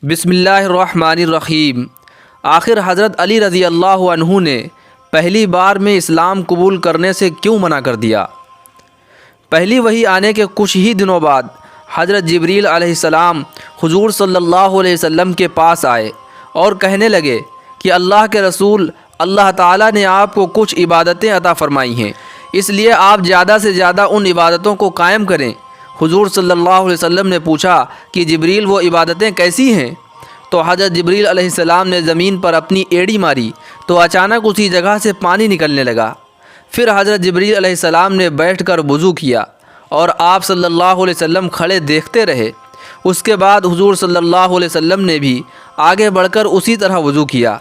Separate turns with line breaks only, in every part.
بسم اللہ الرحمن الرحیم۔ آخر حضرت علی رضی اللہ عنہ نے پہلی بار میں اسلام قبول کرنے سے کیوں منع کر دیا؟ پہلی وحی آنے کے کچھ ہی دنوں بعد حضرت جبریل علیہ السلام حضور صلی اللہ علیہ وسلم کے پاس آئے اور کہنے لگے کہ اللہ کے رسول، اللہ تعالیٰ نے آپ کو کچھ عبادتیں عطا فرمائی ہیں، اس لیے آپ زیادہ سے زیادہ ان عبادتوں کو قائم کریں۔ حضور صلی اللہ علیہ وسلم نے پوچھا کہ جبریل وہ عبادتیں کیسی ہیں؟ تو حضرت جبریل علیہ السلام نے زمین پر اپنی ایڑی ماری تو اچانک اسی جگہ سے پانی نکلنے لگا۔ پھر حضرت جبریل علیہ السلام نے بیٹھ کر وضو کیا اور آپ صلی اللہ علیہ وسلم کھڑے دیکھتے رہے۔ اس کے بعد حضور صلی اللہ علیہ وسلم نے بھی آگے بڑھ کر اسی طرح وضو کیا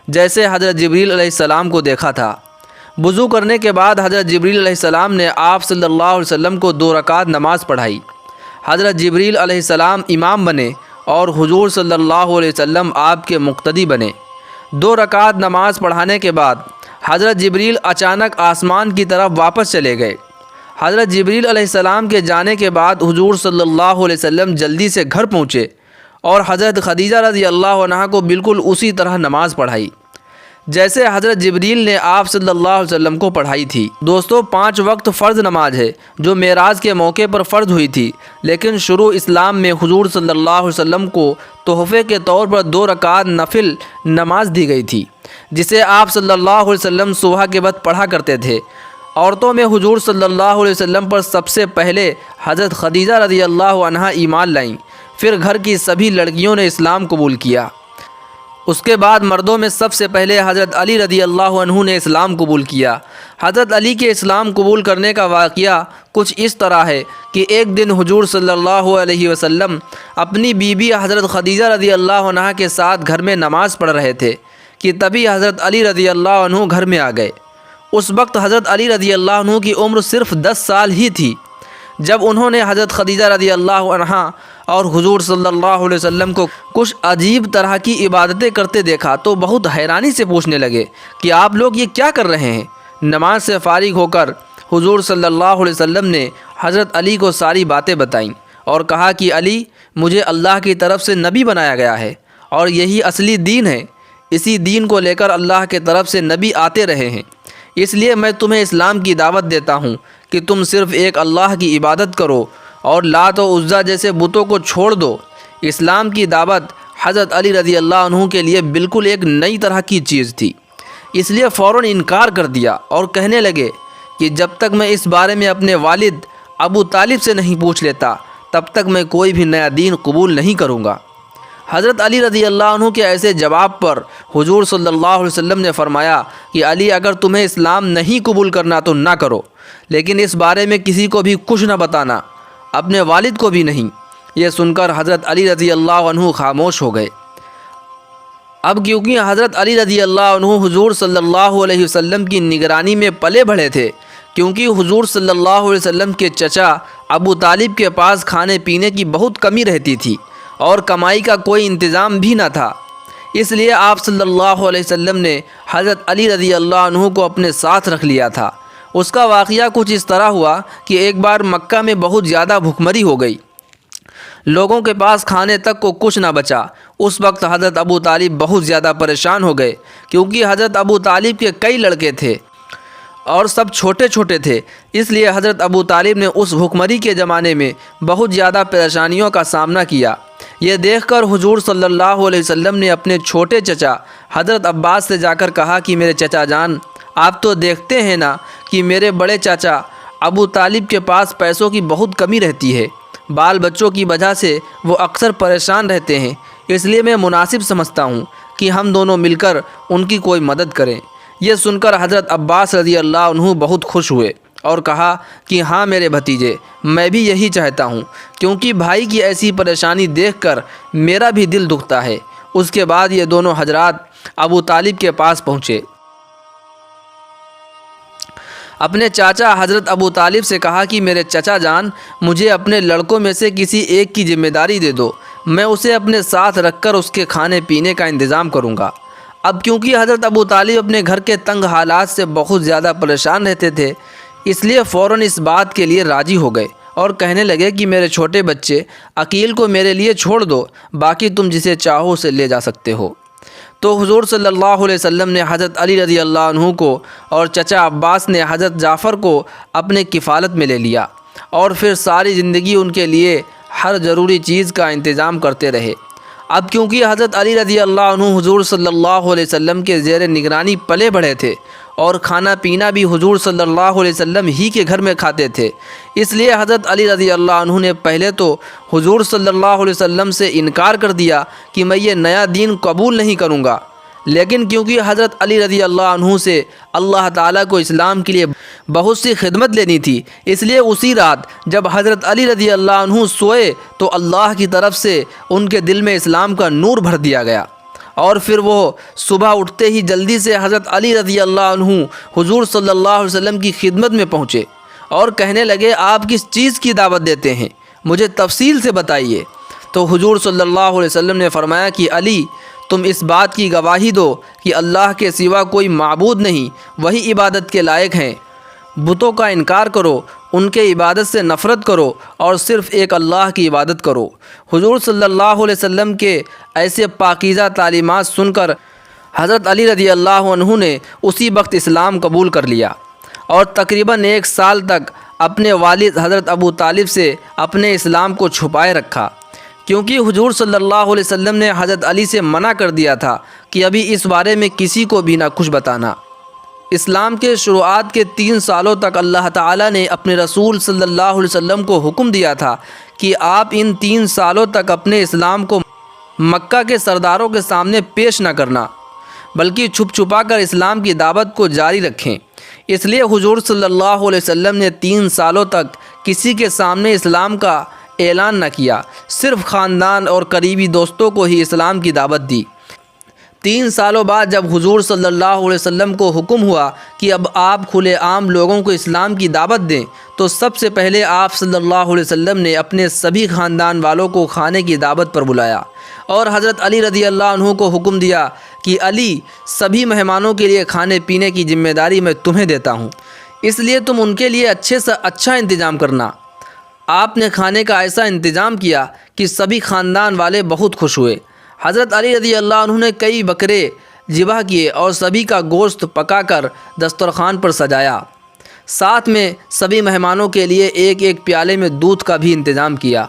جیسے حضرت جبریل علیہ السلام کو دیکھا تھا۔ وضو کرنے کے بعد حضرت جبریل علیہ السلام نے آپ صلی اللہ علیہ وسلم کو 2 رکعت نماز پڑھائی۔ حضرت جبریل علیہ السلام امام بنے اور حضور صلی اللہ علیہ وسلم آپ کے مقتدی بنے۔ 2 رکعت نماز پڑھانے کے بعد حضرت جبریل اچانک آسمان کی طرف واپس چلے گئے۔ حضرت جبریل علیہ السلام کے جانے کے بعد حضور صلی اللہ علیہ وسلم جلدی سے گھر پہنچے اور حضرت خدیجہ رضی اللہ عنہا کو بالکل اسی طرح نماز پڑھائی جیسے حضرت جبریل نے آپ صلی اللہ علیہ وسلم کو پڑھائی تھی۔ دوستو، 5 وقت فرض نماز ہے جو معراج کے موقع پر فرض ہوئی تھی، لیکن شروع اسلام میں حضور صلی اللہ علیہ وسلم کو تحفے کے طور پر 2 رکعت نفل نماز دی گئی تھی، جسے آپ صلی اللہ علیہ وسلم صبح کے وقت پڑھا کرتے تھے۔ عورتوں میں حضور صلی اللہ علیہ وسلم پر سب سے پہلے حضرت خدیجہ رضی اللہ عنہا ایمان لائیں، پھر گھر کی سبھی لڑکیوں نے اسلام قبول کیا۔ اس کے بعد مردوں میں سب سے پہلے حضرت علی رضی اللہ عنہ نے اسلام قبول کیا۔ حضرت علی کے اسلام قبول کرنے کا واقعہ کچھ اس طرح ہے کہ ایک دن حضور صلی اللہ علیہ وسلم اپنی بیوی حضرت خدیجہ رضی اللہ عنہا کے ساتھ گھر میں نماز پڑھ رہے تھے کہ تبھی حضرت علی رضی اللہ عنہ گھر میں آ گئے۔ اس وقت حضرت علی رضی اللہ عنہ کی عمر صرف 10 سال ہی تھی۔ جب انہوں نے حضرت خدیجہ رضی اللہ عنہا اور حضور صلی اللہ علیہ وسلم کو کچھ عجیب طرح کی عبادتیں کرتے دیکھا تو بہت حیرانی سے پوچھنے لگے کہ آپ لوگ یہ کیا کر رہے ہیں؟ نماز سے فارغ ہو کر حضور صلی اللہ علیہ وسلم نے حضرت علی کو ساری باتیں بتائیں اور کہا کہ علی، مجھے اللہ کی طرف سے نبی بنایا گیا ہے اور یہی اصلی دین ہے۔ اسی دین کو لے کر اللہ کے طرف سے نبی آتے رہے ہیں، اس لیے میں تمہیں اسلام کی دعوت دیتا ہوں کہ تم صرف ایک اللہ کی عبادت کرو اور لات و عزا جیسے بتوں کو چھوڑ دو۔ اسلام کی دعوت حضرت علی رضی اللہ عنہ کے لیے بالکل ایک نئی طرح کی چیز تھی، اس لیے فوراً انکار کر دیا اور کہنے لگے کہ جب تک میں اس بارے میں اپنے والد ابو طالب سے نہیں پوچھ لیتا تب تک میں کوئی بھی نیا دین قبول نہیں کروں گا۔ حضرت علی رضی اللہ عنہ کے ایسے جواب پر حضور صلی اللہ علیہ وسلم نے فرمایا کہ علی، اگر تمہیں اسلام نہیں قبول کرنا تو نہ کرو، لیکن اس بارے میں کسی کو بھی کچھ نہ بتانا، اپنے والد کو بھی نہیں۔ یہ سن کر حضرت علی رضی اللہ عنہ خاموش ہو گئے۔ اب کیونکہ حضرت علی رضی اللہ عنہ حضور صلی اللہ علیہ وسلم کی نگرانی میں پلے بڑھے تھے، کیونکہ حضور صلی اللہ علیہ وسلم کے چچا ابو طالب کے پاس کھانے پینے کی بہت کمی رہتی تھی اور کمائی کا کوئی انتظام بھی نہ تھا، اس لیے آپ صلی اللہ علیہ وسلم نے حضرت علی رضی اللہ عنہ کو اپنے ساتھ رکھ لیا تھا۔ اس کا واقعہ کچھ اس طرح ہوا کہ ایک بار مکہ میں بہت زیادہ بھوکمری ہو گئی، لوگوں کے پاس کھانے تک کو کچھ نہ بچا۔ اس وقت حضرت ابو طالب بہت زیادہ پریشان ہو گئے، کیونکہ حضرت ابو طالب کے کئی لڑکے تھے اور سب چھوٹے چھوٹے تھے، اس لیے حضرت ابو طالب نے اس بھوکمری کے زمانے میں بہت زیادہ پریشانیوں کا سامنا کیا۔ یہ دیکھ کر حضور صلی اللہ علیہ وسلم نے اپنے چھوٹے چچا حضرت عباس سے جا کر کہا کہ میرے چچا جان، آپ تو دیکھتے ہیں نا کہ میرے بڑے چاچا ابو طالب کے پاس پیسوں کی بہت کمی رہتی ہے، بال بچوں کی وجہ سے وہ اکثر پریشان رہتے ہیں، اس لیے میں مناسب سمجھتا ہوں کہ ہم دونوں مل کر ان کی کوئی مدد کریں۔ یہ سن کر حضرت عباس رضی اللہ عنہ بہت خوش ہوئے اور کہا کہ ہاں میرے بھتیجے، میں بھی یہی چاہتا ہوں، کیونکہ بھائی کی ایسی پریشانی دیکھ کر میرا بھی دل دکھتا ہے۔ اس کے بعد یہ دونوں حضرات ابو طالب کے پاس پہنچے، اپنے چاچا حضرت ابو طالب سے کہا کہ میرے چچا جان، مجھے اپنے لڑکوں میں سے کسی ایک کی ذمہ داری دے دو، میں اسے اپنے ساتھ رکھ کر اس کے کھانے پینے کا انتظام کروں گا۔ اب کیونکہ حضرت ابو طالب اپنے گھر کے تنگ حالات سے بہت زیادہ پریشان رہتے تھے، اس لیے فوراً اس بات کے لیے راضی ہو گئے اور کہنے لگے کہ میرے چھوٹے بچے عقیل کو میرے لیے چھوڑ دو، باقی تم جسے چاہو اسے لے جا سکتے ہو۔ تو حضور صلی اللہ علیہ وسلم نے حضرت علی رضی اللہ عنہ کو اور چچا عباس نے حضرت جعفر کو اپنے کفالت میں لے لیا، اور پھر ساری زندگی ان کے لیے ہر ضروری چیز کا انتظام کرتے رہے۔ اب کیونکہ حضرت علی رضی اللہ عنہ حضور صلی اللہ علیہ وسلم کے زیر نگرانی پلے بڑھے تھے، اور کھانا پینا بھی حضور صلی اللہ علیہ وسلم ہی کے گھر میں کھاتے تھے، اس لیے حضرت علی رضی اللہ عنہ نے پہلے تو حضور صلی اللہ علیہ وسلم سے انکار کر دیا کہ میں یہ نیا دین قبول نہیں کروں گا، لیکن کیونکہ حضرت علی رضی اللہ عنہ سے اللہ تعالیٰ کو اسلام کے لیے بہت سی خدمت لینی تھی، اس لیے اسی رات جب حضرت علی رضی اللہ عنہ سوئے تو اللہ کی طرف سے ان کے دل میں اسلام کا نور بھر دیا گیا، اور پھر وہ صبح اٹھتے ہی جلدی سے حضرت علی رضی اللہ عنہ حضور صلی اللہ علیہ وسلم کی خدمت میں پہنچے اور کہنے لگے آپ کس چیز کی دعوت دیتے ہیں، مجھے تفصیل سے بتائیے۔ تو حضور صلی اللہ علیہ وسلم نے فرمایا کہ علی، تم اس بات کی گواہی دو کہ اللہ کے سوا کوئی معبود نہیں، وہی عبادت کے لائق ہیں، بتوں کا انکار کرو، ان کے عبادت سے نفرت کرو اور صرف ایک اللہ کی عبادت کرو۔ حضور صلی اللہ علیہ وسلم کے ایسے پاکیزہ تعلیمات سن کر حضرت علی رضی اللہ عنہ نے اسی وقت اسلام قبول کر لیا، اور تقریباً 1 سال تک اپنے والد حضرت ابو طالب سے اپنے اسلام کو چھپائے رکھا، کیونکہ حضور صلی اللہ علیہ وسلم نے حضرت علی سے منع کر دیا تھا کہ ابھی اس بارے میں کسی کو بھی نہ کچھ بتانا۔ اسلام کے شروعات کے 3 سالوں تک اللہ تعالیٰ نے اپنے رسول صلی اللہ علیہ وسلم کو حکم دیا تھا کہ آپ ان 3 سالوں تک اپنے اسلام کو مکہ کے سرداروں کے سامنے پیش نہ کرنا، بلکہ چھپ چھپا کر اسلام کی دعوت کو جاری رکھیں۔ اس لیے حضور صلی اللہ علیہ وسلم نے 3 سالوں تک کسی کے سامنے اسلام کا اعلان نہ کیا، صرف خاندان اور قریبی دوستوں کو ہی اسلام کی دعوت دی۔ 3 سالوں بعد جب حضور صلی اللہ علیہ وسلم کو حکم ہوا کہ اب آپ کھلے عام لوگوں کو اسلام کی دعوت دیں، تو سب سے پہلے آپ صلی اللہ علیہ وسلم نے اپنے سبھی خاندان والوں کو کھانے کی دعوت پر بلایا، اور حضرت علی رضی اللہ عنہ کو حکم دیا کہ علی، سبھی مہمانوں کے لیے کھانے پینے کی ذمہ داری میں تمہیں دیتا ہوں، اس لیے تم ان کے لیے اچھے سے اچھا انتظام کرنا۔ آپ نے کھانے کا ایسا انتظام کیا کہ سبھی خاندان والے بہت خوش ہوئے۔ حضرت علی رضی اللہ عنہ نے کئی بکرے ذبح کیے اور سبھی کا گوشت پکا کر دسترخوان پر سجایا، ساتھ میں سبھی مہمانوں کے لیے ایک ایک پیالے میں دودھ کا بھی انتظام کیا۔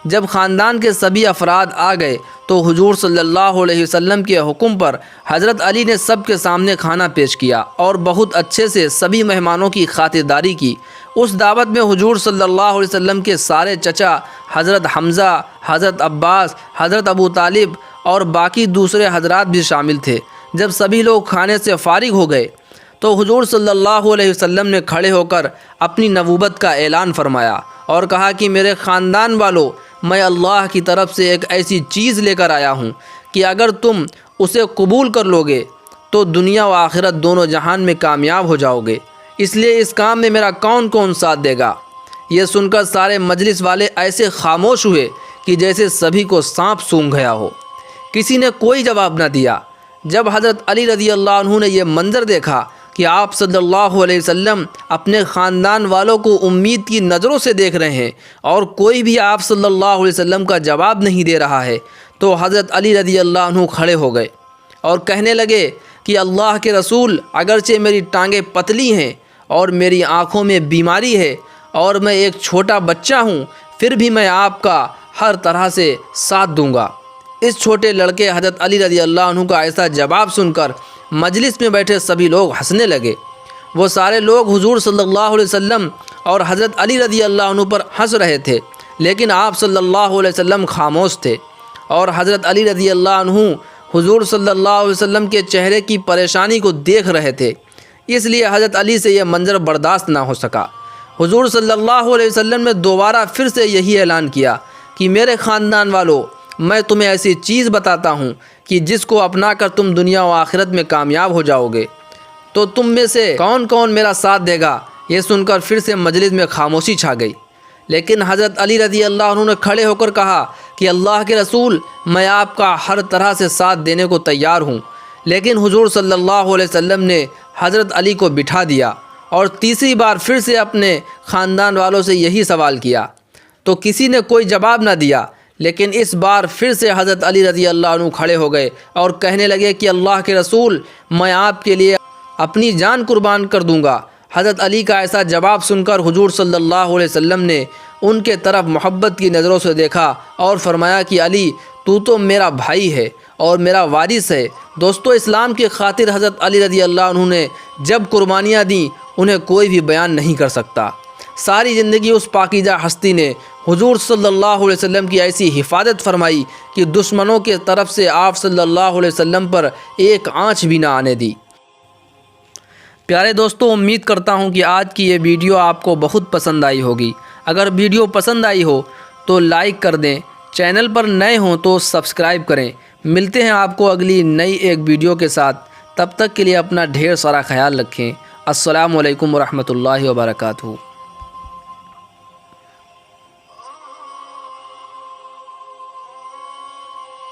جب خاندان کے سبھی افراد آ گئے تو حضور صلی اللہ علیہ وسلم کے حکم پر حضرت علی نے سب کے سامنے کھانا پیش کیا اور بہت اچھے سے سبھی مہمانوں کی خاطرداری کی۔ اس دعوت میں حضور صلی اللہ علیہ وسلم کے سارے چچا حضرت حمزہ، حضرت عباس، حضرت ابو طالب اور باقی دوسرے حضرات بھی شامل تھے۔ جب سبھی لوگ کھانے سے فارغ ہو گئے تو حضور صلی اللہ علیہ وسلم نے کھڑے ہو کر اپنی نبوت کا اعلان فرمایا اور کہا کہ میرے خاندان والوں، میں اللہ کی طرف سے ایک ایسی چیز لے کر آیا ہوں کہ اگر تم اسے قبول کر لو گے تو دنیا و آخرت دونوں جہان میں کامیاب ہو جاؤ گے، اس لیے اس کام میں میرا کون کون ساتھ دے گا؟ یہ سن کر سارے مجلس والے ایسے خاموش ہوئے کہ جیسے سبھی کو سانپ سونگھ گیا ہو، کسی نے کوئی جواب نہ دیا۔ جب حضرت علی رضی اللہ عنہ نے یہ منظر دیکھا کہ آپ صلی اللہ علیہ وسلم اپنے خاندان والوں کو امید کی نظروں سے دیکھ رہے ہیں اور کوئی بھی آپ صلی اللہ علیہ وسلم کا جواب نہیں دے رہا ہے، تو حضرت علی رضی اللہ عنہ کھڑے ہو گئے اور کہنے لگے کہ اللہ کے رسول، اگرچہ میری ٹانگیں پتلی ہیں اور میری آنکھوں میں بیماری ہے اور میں ایک چھوٹا بچہ ہوں، پھر بھی میں آپ کا ہر طرح سے ساتھ دوں گا۔ اس چھوٹے لڑکے حضرت علی رضی اللہ عنہ کا ایسا جواب سن کر مجلس میں بیٹھے سبھی لوگ ہنسنے لگے۔ وہ سارے لوگ حضور صلی اللہ علیہ وسلم اور حضرت علی رضی اللہ عنہ پر ہنس رہے تھے، لیکن آپ صلی اللہ علیہ وسلم خاموش تھے، اور حضرت علی رضی اللہ عنہ حضور صلی اللہ علیہ وسلم کے چہرے کی پریشانی کو دیکھ رہے تھے، اس لیے حضرت علی سے یہ منظر برداشت نہ ہو سکا۔ حضور صلی اللہ علیہ وسلم نے دوبارہ پھر سے یہی اعلان کیا کہ میرے خاندان والوں، میں تمہیں ایسی چیز بتاتا ہوں کہ جس کو اپنا کر تم دنیا و آخرت میں کامیاب ہو جاؤ گے، تو تم میں سے کون کون میرا ساتھ دے گا؟ یہ سن کر پھر سے مجلس میں خاموشی چھا گئی، لیکن حضرت علی رضی اللہ عنہ نے کھڑے ہو کر کہا کہ اللہ کے رسول، میں آپ کا ہر طرح سے ساتھ دینے کو تیار ہوں۔ لیکن حضور صلی اللہ علیہ وسلم نے حضرت علی کو بٹھا دیا اور تیسری بار پھر سے اپنے خاندان والوں سے یہی سوال کیا تو کسی نے کوئی جواب نہ دیا، لیکن اس بار پھر سے حضرت علی رضی اللہ عنہ کھڑے ہو گئے اور کہنے لگے کہ اللہ کے رسول، میں آپ کے لیے اپنی جان قربان کر دوں گا۔ حضرت علی کا ایسا جواب سن کر حضور صلی اللہ علیہ وسلم نے ان کے طرف محبت کی نظروں سے دیکھا اور فرمایا کہ علی، تو میرا بھائی ہے اور میرا وارث ہے۔ دوستو، اسلام کی خاطر حضرت علی رضی اللہ عنہ نے جب قربانیاں دیں انہیں کوئی بھی بیان نہیں کر سکتا۔ ساری زندگی اس پاکیزہ ہستی نے حضور صلی اللہ علیہ وسلم کی ایسی حفاظت فرمائی کہ دشمنوں کے طرف سے آپ صلی اللہ علیہ وسلم پر ایک آنچ بھی نہ آنے دی۔ پیارے دوستو، امید کرتا ہوں کہ آج کی یہ ویڈیو آپ کو بہت پسند آئی ہوگی۔ اگر ویڈیو پسند آئی ہو تو لائک کر دیں، چینل پر نئے ہوں تو سبسکرائب کریں۔ ملتے ہیں آپ کو اگلی نئی ایک ویڈیو کے ساتھ، تب تک کے لیے اپنا ڈھیر سارا خیال رکھیں۔ السلام علیکم ورحمۃ اللہ وبرکاتہ۔